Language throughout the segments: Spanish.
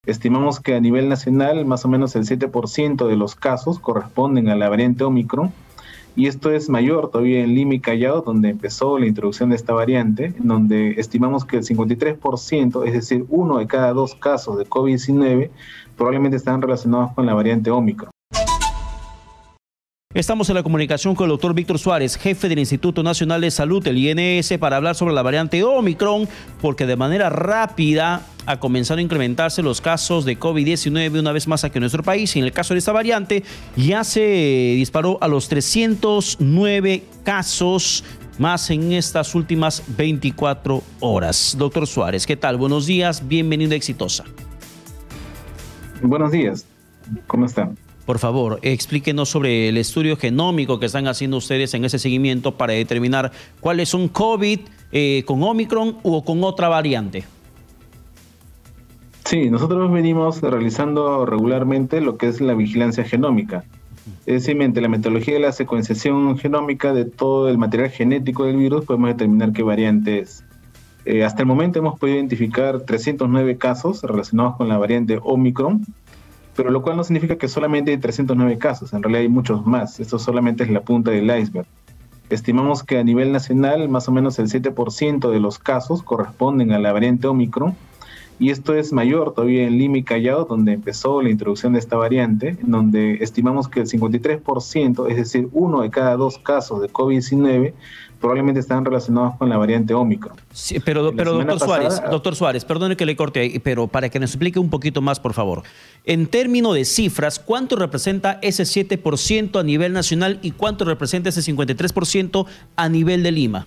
Estimamos que a nivel nacional más o menos el 7% de los casos corresponden a la variante Omicron, y esto es mayor todavía en Lima y Callao, donde empezó la introducción de esta variante, en donde estimamos que el 53%, es decir, 1 de cada 2 casos de COVID-19, probablemente están relacionados con la variante Omicron. Estamos en la comunicación con el doctor Víctor Suárez, jefe del Instituto Nacional de Salud, el INS, para hablar sobre la variante Omicron, porque de manera rápida ha comenzado a incrementarse los casos de COVID-19 una vez más aquí en nuestro país. Y en el caso de esta variante ya se disparó a los 309 casos más en estas últimas 24 horas. Doctor Suárez, ¿qué tal? Buenos días, bienvenido a Exitosa. Buenos días, ¿cómo están? Por favor, explíquenos sobre el estudio genómico que están haciendo ustedes en ese seguimiento para determinar cuáles son COVID con Omicron o con otra variante. Sí, nosotros venimos realizando regularmente lo que es la vigilancia genómica. Es decir, mediante la metodología de la secuenciación genómica de todo el material genético del virus, podemos determinar qué variante es. Hasta el momento hemos podido identificar 309 casos relacionados con la variante Omicron, pero lo cual no significa que solamente hay 309 casos, en realidad hay muchos más. Esto solamente es la punta del iceberg. Estimamos que a nivel nacional más o menos el 7% de los casos corresponden a la variante Omicron, y esto es mayor todavía en Lima y Callao, donde empezó la introducción de esta variante, en donde estimamos que el 53%, es decir, 1 de cada 2 casos de COVID-19, probablemente están relacionados con la variante Omicron. Sí, pero doctor Suárez, perdone que le corte ahí, pero para que nos explique un poquito más, por favor. En términos de cifras, ¿cuánto representa ese 7% a nivel nacional y cuánto representa ese 53% a nivel de Lima?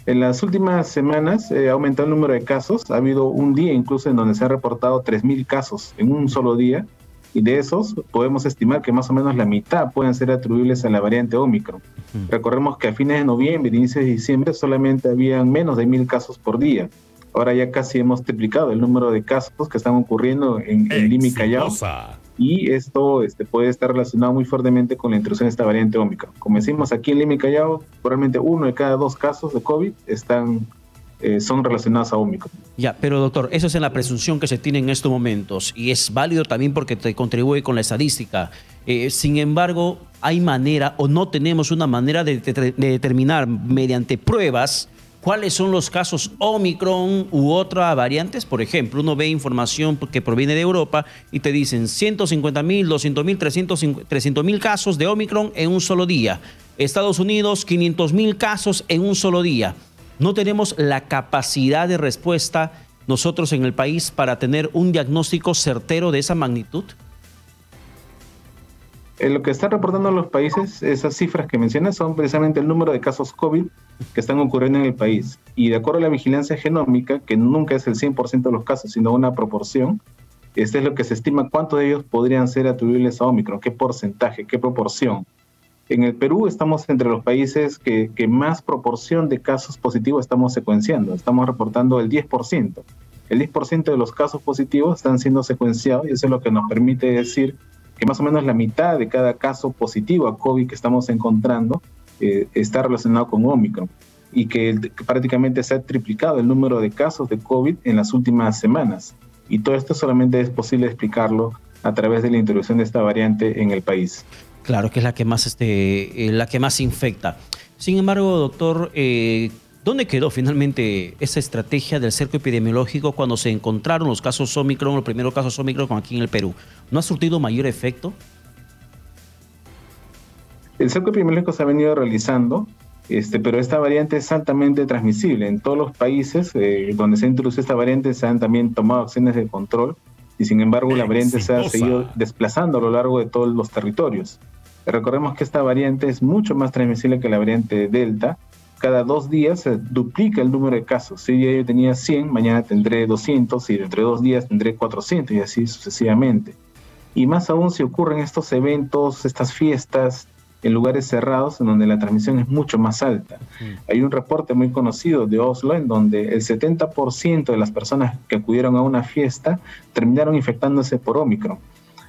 En las últimas semanas ha aumentado el número de casos. Ha habido un día incluso en donde se han reportado 3.000 casos en un solo día, y de esos podemos estimar que más o menos la mitad pueden ser atribuibles a la variante Omicron. Recordemos que a fines de noviembre, inicios de diciembre, solamente habían menos de 1.000 casos por día. Ahora ya casi hemos triplicado el número de casos que están ocurriendo en Lima y Callao. Y esto puede estar relacionado muy fuertemente con la introducción de esta variante Omicron. Como decimos, aquí en Lima y Callao, probablemente 1 de cada 2 casos de COVID son relacionados a Omicron. Ya, pero doctor, eso es en la presunción que se tiene en estos momentos y es válido también porque te contribuye con la estadística. Sin embargo, ¿hay manera o no tenemos una manera de determinar mediante pruebas cuáles son los casos Omicron u otras variantes? Por ejemplo, uno ve información que proviene de Europa y te dicen 150,000, 200,000, 300,000 casos de Omicron en un solo día. Estados Unidos, 500,000 casos en un solo día. ¿No tenemos la capacidad de respuesta nosotros en el país para tener un diagnóstico certero de esa magnitud? Lo que están reportando los países, esas cifras que mencionas, son precisamente el número de casos COVID que están ocurriendo en el país. Y de acuerdo a la vigilancia genómica, que nunca es el 100% de los casos, sino una proporción, este es lo que se estima cuántos de ellos podrían ser atribuibles a Omicron, qué porcentaje, qué proporción. En el Perú estamos entre los países que más proporción de casos positivos estamos secuenciando. Estamos reportando el 10%. El 10% de los casos positivos están siendo secuenciados, y eso es lo que nos permite decir que más o menos la mitad de cada caso positivo a COVID que estamos encontrando está relacionado con Omicron, y que prácticamente se ha triplicado el número de casos de COVID en las últimas semanas. Y todo esto solamente es posible explicarlo a través de la introducción de esta variante en el país. Claro, que es la que más infecta. Sin embargo, doctor, ¿dónde quedó finalmente esa estrategia del cerco epidemiológico cuando se encontraron los casos Omicron, los primeros casos Omicron aquí en el Perú? ¿No ha surtido mayor efecto? El cerco epidemiológico se ha venido realizando, pero esta variante es altamente transmisible. En todos los países donde se introduce esta variante se han también tomado acciones de control, y sin embargo la variante se ha seguido desplazando a lo largo de todos los territorios. Recordemos que esta variante es mucho más transmisible que la variante Delta. Cada 2 días se duplica el número de casos. Si yo tenía 100, mañana tendré 200, y dentro de 2 días tendré 400, y así sucesivamente. Y más aún si ocurren estos eventos, estas fiestas, en lugares cerrados en donde la transmisión es mucho más alta. Hay un reporte muy conocido de Oslo en donde el 70% de las personas que acudieron a una fiesta terminaron infectándose por Omicron.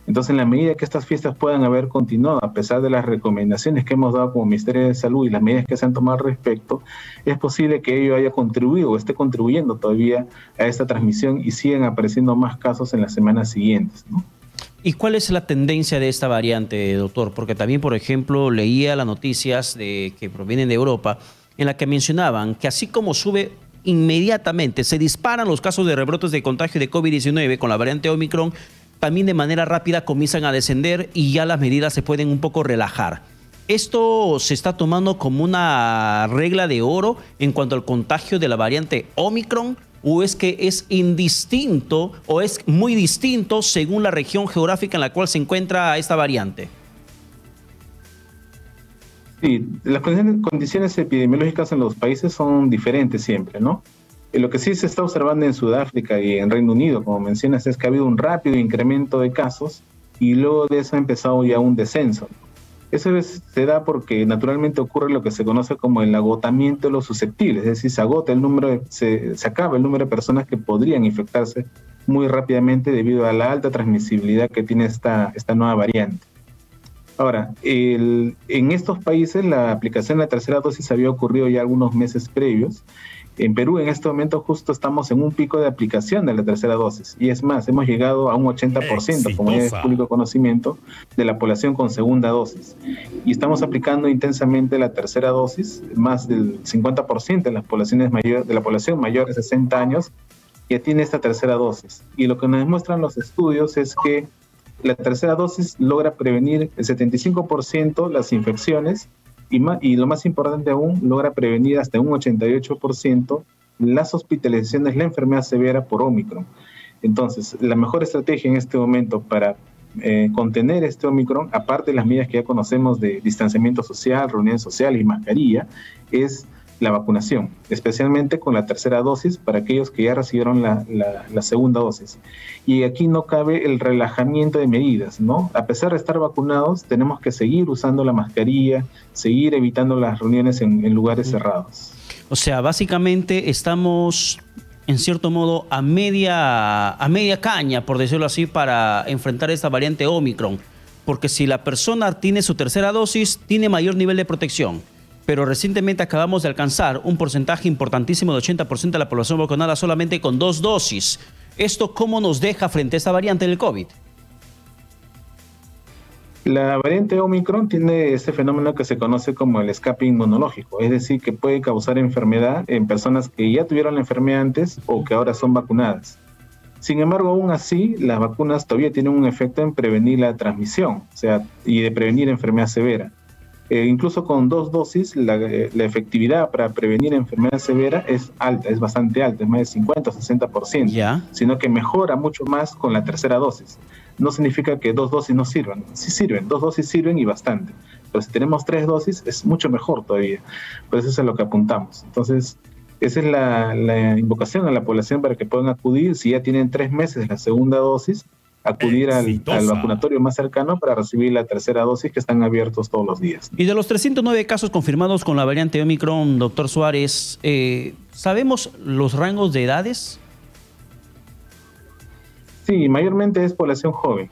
Entonces, en la medida que estas fiestas puedan haber continuado, a pesar de las recomendaciones que hemos dado como Ministerio de Salud y las medidas que se han tomado al respecto, es posible que ello haya contribuido o esté contribuyendo todavía a esta transmisión y sigan apareciendo más casos en las semanas siguientes, ¿no? ¿Y cuál es la tendencia de esta variante, doctor? Porque también, por ejemplo, leía las noticias que provienen de Europa, en la que mencionaban que así como sube inmediatamente, se disparan los casos de rebrotes de contagio de COVID-19 con la variante Omicron, también de manera rápida comienzan a descender y ya las medidas se pueden un poco relajar. ¿Esto se está tomando como una regla de oro en cuanto al contagio de la variante Omicron? ¿O es que es indistinto o es muy distinto según la región geográfica en la cual se encuentra esta variante? Sí, las condiciones epidemiológicas en los países son diferentes siempre, ¿no? Lo que sí se está observando en Sudáfrica y en Reino Unido, como mencionas, es que ha habido un rápido incremento de casos y luego de eso ha empezado ya un descenso. Eso se da porque naturalmente ocurre lo que se conoce como el agotamiento de los susceptibles, es decir, se acaba el número de personas que podrían infectarse muy rápidamente debido a la alta transmisibilidad que tiene esta nueva variante. Ahora, en estos países la aplicación de la tercera dosis había ocurrido ya algunos meses previos. En Perú en este momento justo estamos en un pico de aplicación de la tercera dosis y es más, hemos llegado a un 80%, como ya es público conocimiento, de la población con segunda dosis. Y estamos aplicando intensamente la tercera dosis, más del 50% de la población mayor de 60 años ya tiene esta tercera dosis. Y lo que nos demuestran los estudios es que la tercera dosis logra prevenir el 75% las infecciones y lo más importante aún, logra prevenir hasta un 88% las hospitalizaciones, la enfermedad severa por Omicron. Entonces, la mejor estrategia en este momento para contener este Omicron, aparte de las medidas que ya conocemos de distanciamiento social, reunión social y mascarilla, es la vacunación, especialmente con la tercera dosis para aquellos que ya recibieron la segunda dosis. Y aquí no cabe el relajamiento de medidas, ¿no? A pesar de estar vacunados, tenemos que seguir usando la mascarilla, seguir evitando las reuniones en lugares cerrados. O sea, básicamente estamos, en cierto modo, a media caña, por decirlo así, para enfrentar esta variante Omicron. Porque si la persona tiene su tercera dosis, tiene mayor nivel de protección. Pero recientemente acabamos de alcanzar un porcentaje importantísimo de 80% de la población vacunada solamente con 2 dosis. ¿Esto cómo nos deja frente a esta variante del COVID? La variante Omicron tiene este fenómeno que se conoce como el escape inmunológico, es decir, que puede causar enfermedad en personas que ya tuvieron la enfermedad antes o que ahora son vacunadas. Sin embargo, aún así, las vacunas todavía tienen un efecto en prevenir la transmisión, y de prevenir enfermedad severa. Incluso con 2 dosis, la efectividad para prevenir enfermedad severa es alta, es bastante alta, es más de 50 o 60%, sino que mejora mucho más con la tercera dosis. No significa que 2 dosis no sirvan, sí sirven, 2 dosis sirven y bastante, pero si tenemos 3 dosis es mucho mejor todavía, pues eso es a lo que apuntamos. Entonces, esa es la invocación a la población para que puedan acudir, si ya tienen 3 meses de la segunda dosis, acudir al vacunatorio más cercano para recibir la tercera dosis, que están abiertos todos los días. Y de los 309 casos confirmados con la variante Omicron, doctor Suárez, ¿sabemos los rangos de edades? Sí, mayormente es población joven.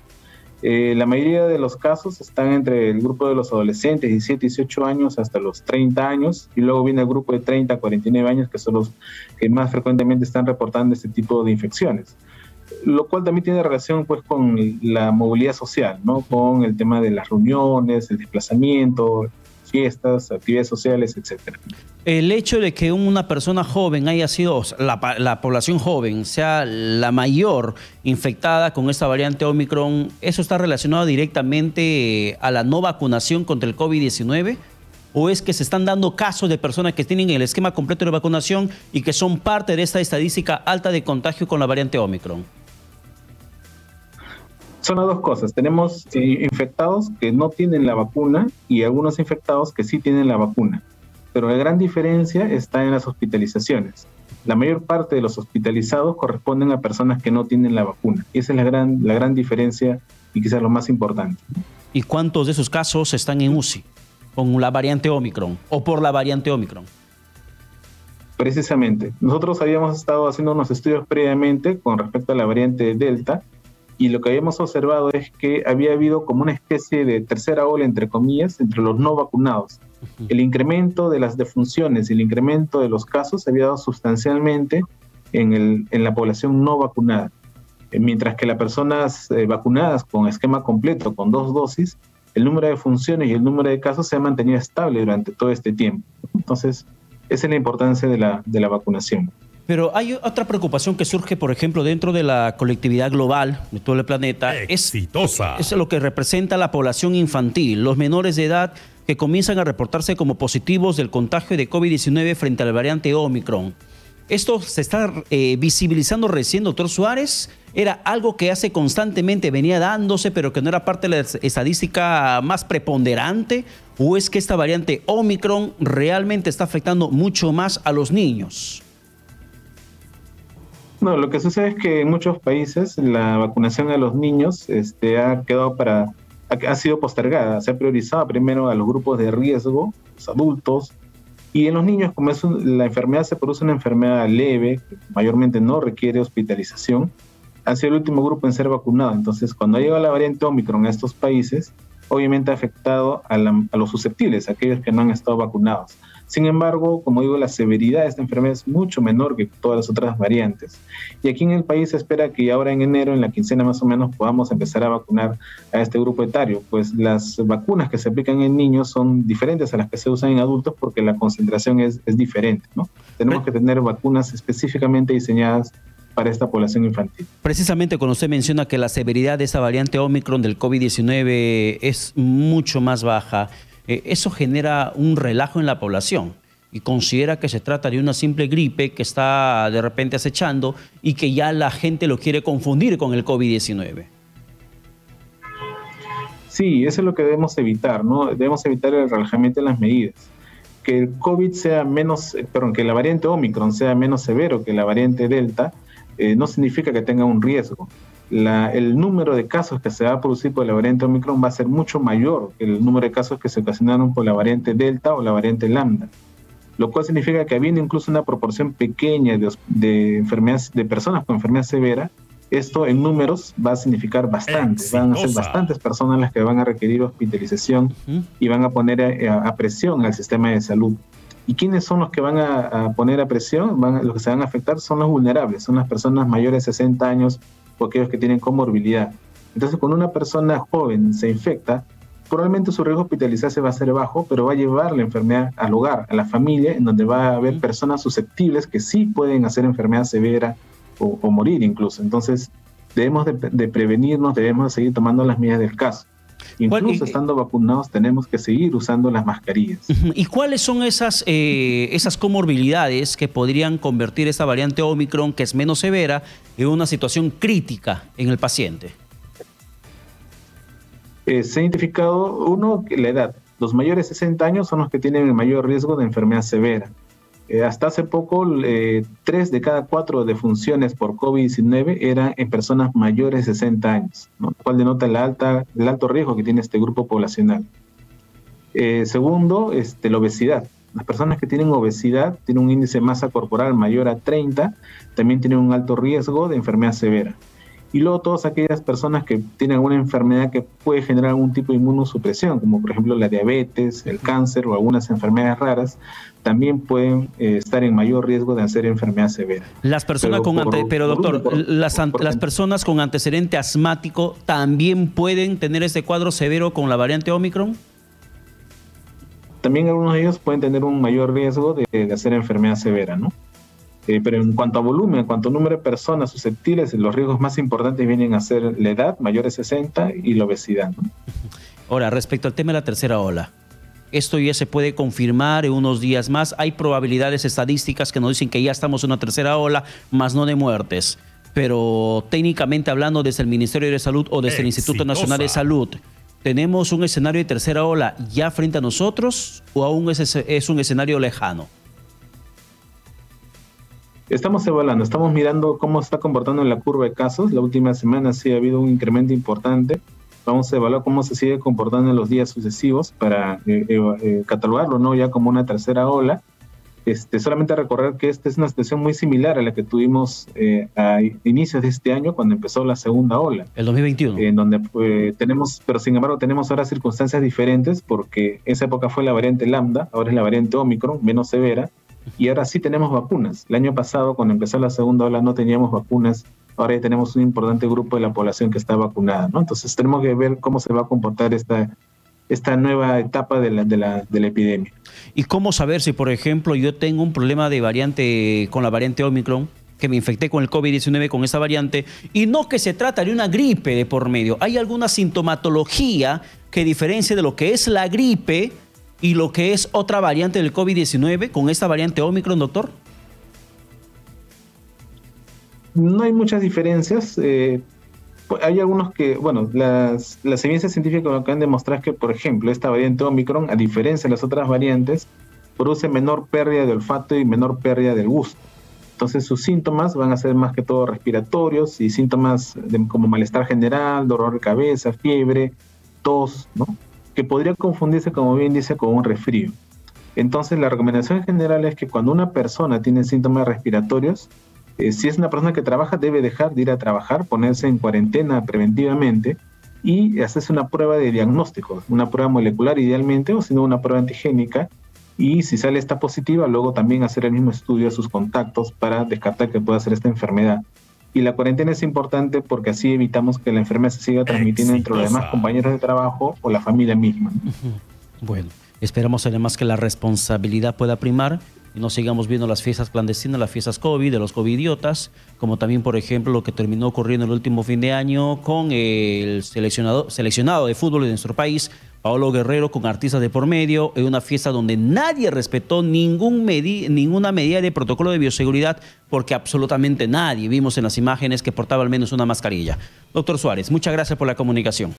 La mayoría de los casos están entre el grupo de los adolescentes, 17, 18 años hasta los 30 años, y luego viene el grupo de 30 a 49 años, que son los que más frecuentemente están reportando este tipo de infecciones. Lo cual también tiene relación pues con la movilidad social, ¿no? Con el tema de las reuniones, el desplazamiento, fiestas, actividades sociales, etcétera. El hecho de que una persona joven haya sido, la población joven sea la mayor infectada con esta variante Omicron, ¿eso está relacionado directamente a la no vacunación contra el COVID-19? ¿O es que se están dando casos de personas que tienen el esquema completo de vacunación y que son parte de esta estadística alta de contagio con la variante Omicron? Son las dos cosas. Tenemos infectados que no tienen la vacuna y algunos infectados que sí tienen la vacuna. Pero la gran diferencia está en las hospitalizaciones. La mayor parte de los hospitalizados corresponden a personas que no tienen la vacuna. Y esa es la gran diferencia y quizás lo más importante. ¿Y cuántos de esos casos están en UCI con la variante Omicron o por la variante Omicron? Precisamente. Nosotros habíamos estado haciendo unos estudios previamente con respecto a la variante Delta y lo que habíamos observado es que había habido como una especie de tercera ola, entre comillas, entre los no vacunados. El incremento de las defunciones y el incremento de los casos se había dado sustancialmente en la población no vacunada, mientras que las personas vacunadas con esquema completo, con 2 dosis, el número de defunciones y el número de casos se ha mantenido estable durante todo este tiempo. Entonces, esa es la importancia de la vacunación. Pero hay otra preocupación que surge, por ejemplo, dentro de la colectividad global de todo el planeta. Exitosa. Es lo que representa la población infantil, los menores de edad que comienzan a reportarse como positivos del contagio de COVID-19 frente a la variante Omicron. ¿Esto se está visibilizando recién, doctor Suárez? ¿Era algo que hace constantemente venía dándose, pero que no era parte de la estadística más preponderante? ¿O es que esta variante Omicron realmente está afectando mucho más a los niños? No, lo que sucede es que en muchos países la vacunación a los niños ha sido postergada. Se ha priorizado primero a los grupos de riesgo, los adultos, y en los niños, como la enfermedad se produce una enfermedad leve, que mayormente no requiere hospitalización, ha sido el último grupo en ser vacunado. Entonces, cuando ha llegado la variante Omicron a estos países, obviamente ha afectado a los susceptibles, a aquellos que no han estado vacunados. Sin embargo, como digo, la severidad de esta enfermedad es mucho menor que todas las otras variantes. Y aquí en el país se espera que ahora en enero, en la quincena más o menos, podamos empezar a vacunar a este grupo etario. Pues las vacunas que se aplican en niños son diferentes a las que se usan en adultos porque la concentración es diferente, ¿no? Tenemos que tener vacunas específicamente diseñadas para esta población infantil. Precisamente cuando usted menciona que la severidad de esta variante Omicron del COVID-19 es mucho más baja, eso genera un relajo en la población y considera que se trata de una simple gripe que está de repente acechando y que ya la gente lo quiere confundir con el COVID-19. Sí, eso es lo que debemos evitar, ¿no? Debemos evitar el relajamiento de las medidas. Que el COVID que la variante Omicron sea menos severo que la variante Delta, no significa que tenga un riesgo. El número de casos que se va a producir por la variante Omicron va a ser mucho mayor que el número de casos que se ocasionaron por la variante Delta o la variante Lambda, lo cual significa que habiendo incluso una proporción pequeña de enfermedades, de personas con enfermedad severa, esto en números va a significar bastante. Van a ser bastantes personas las que van a requerir hospitalización y van a poner a presión al sistema de salud. ¿Y quiénes son los que van a poner a presión? Los que se van a afectar son los vulnerables, son las personas mayores de 60 años o aquellos que tienen comorbilidad. Entonces, cuando una persona joven se infecta, probablemente su riesgo de hospitalizarse va a ser bajo, pero va a llevar la enfermedad al hogar, a la familia, en donde va a haber personas susceptibles que sí pueden hacer enfermedad severa o morir incluso. Entonces, debemos de prevenirnos, debemos de seguir tomando las medidas del caso. Incluso estando vacunados tenemos que seguir usando las mascarillas. ¿Y cuáles son esas comorbilidades que podrían convertir esta variante Omicron, que es menos severa, en una situación crítica en el paciente? Se ha identificado, la edad. Los mayores de 60 años son los que tienen el mayor riesgo de enfermedad severa. Hasta hace poco, 3 de cada 4 defunciones por COVID-19 eran en personas mayores de 60 años, ¿no? Lo cual denota el alto riesgo que tiene este grupo poblacional. Segundo, la obesidad. Las personas que tienen obesidad tienen un índice de masa corporal mayor a 30, también tienen un alto riesgo de enfermedad severa. Y luego todas aquellas personas que tienen alguna enfermedad que puede generar algún tipo de inmunosupresión, como por ejemplo la diabetes, el cáncer o algunas enfermedades raras, también pueden estar en mayor riesgo de hacer enfermedad severa. Las personas las personas con antecedente asmático también pueden tener este cuadro severo con la variante Omicron. También algunos de ellos pueden tener un mayor riesgo de hacer enfermedad severa, ¿no? Pero en cuanto a volumen, en cuanto a número de personas susceptibles, los riesgos más importantes vienen a ser la edad, mayores de 60, y la obesidad, ¿no? Ahora, respecto al tema de la tercera ola, esto ya se puede confirmar en unos días más. Hay probabilidades estadísticas que nos dicen que ya estamos en una tercera ola, más no de muertes. Pero técnicamente hablando, desde el Ministerio de Salud o desde el Instituto Nacional de Salud, ¿tenemos un escenario de tercera ola ya frente a nosotros o aún es un escenario lejano? Estamos evaluando, estamos mirando cómo está comportando en la curva de casos. La última semana sí ha habido un incremento importante. Vamos a evaluar cómo se sigue comportando en los días sucesivos para catalogarlo, ¿no?, ya como una tercera ola. Solamente recordar que esta es una situación muy similar a la que tuvimos a inicios de este año, cuando empezó la segunda ola. El 2021. En donde tenemos, pero sin embargo tenemos ahora circunstancias diferentes, porque esa época fue la variante Lambda, ahora es la variante Omicron, menos severa, y ahora sí tenemos vacunas. El año pasado, cuando empezó la segunda ola, no teníamos vacunas, ahora ya tenemos un importante grupo de la población que está vacunada, ¿no? Entonces tenemos que ver cómo se va a comportar esta nueva etapa de la epidemia. ¿Y cómo saber si, por ejemplo, yo tengo un problema de variante con la variante Omicron, que me infecté con el COVID-19 con esa variante, y no que se trata de una gripe de por medio? ¿Hay alguna sintomatología que diferencie de lo que es la gripe y lo que es otra variante del COVID-19 con esta variante Omicron, doctor? No hay muchas diferencias. Hay algunos que, bueno, las evidencias científicas lo que han demostrado es que, por ejemplo, esta variante Omicron, a diferencia de las otras variantes, produce menor pérdida de olfato y menor pérdida del gusto. Entonces sus síntomas van a ser más que todo respiratorios y síntomas como malestar general, dolor de cabeza, fiebre, tos, ¿no? Que podría confundirse, como bien dice, con un resfrío. Entonces la recomendación general es que cuando una persona tiene síntomas respiratorios, si es una persona que trabaja, debe dejar de ir a trabajar, ponerse en cuarentena preventivamente y hacerse una prueba de diagnóstico, una prueba molecular idealmente, o si no una prueba antigénica, y si sale esta positiva, luego también hacer el mismo estudio a sus contactos para descartar que pueda ser esta enfermedad. Y la cuarentena es importante porque así evitamos que la enfermedad se siga transmitiendo entre los demás compañeros de trabajo o la familia misma. Bueno, esperamos además que la responsabilidad pueda primar y no sigamos viendo las fiestas clandestinas, las fiestas COVID, de los covidiotas, como también, por ejemplo, lo que terminó ocurriendo el último fin de año con el seleccionado de fútbol de nuestro país, Paolo Guerrero, con artistas de por medio, en una fiesta donde nadie respetó ninguna medida de protocolo de bioseguridad, porque absolutamente nadie vimos en las imágenes que portaba al menos una mascarilla. Doctor Suárez, muchas gracias por la comunicación.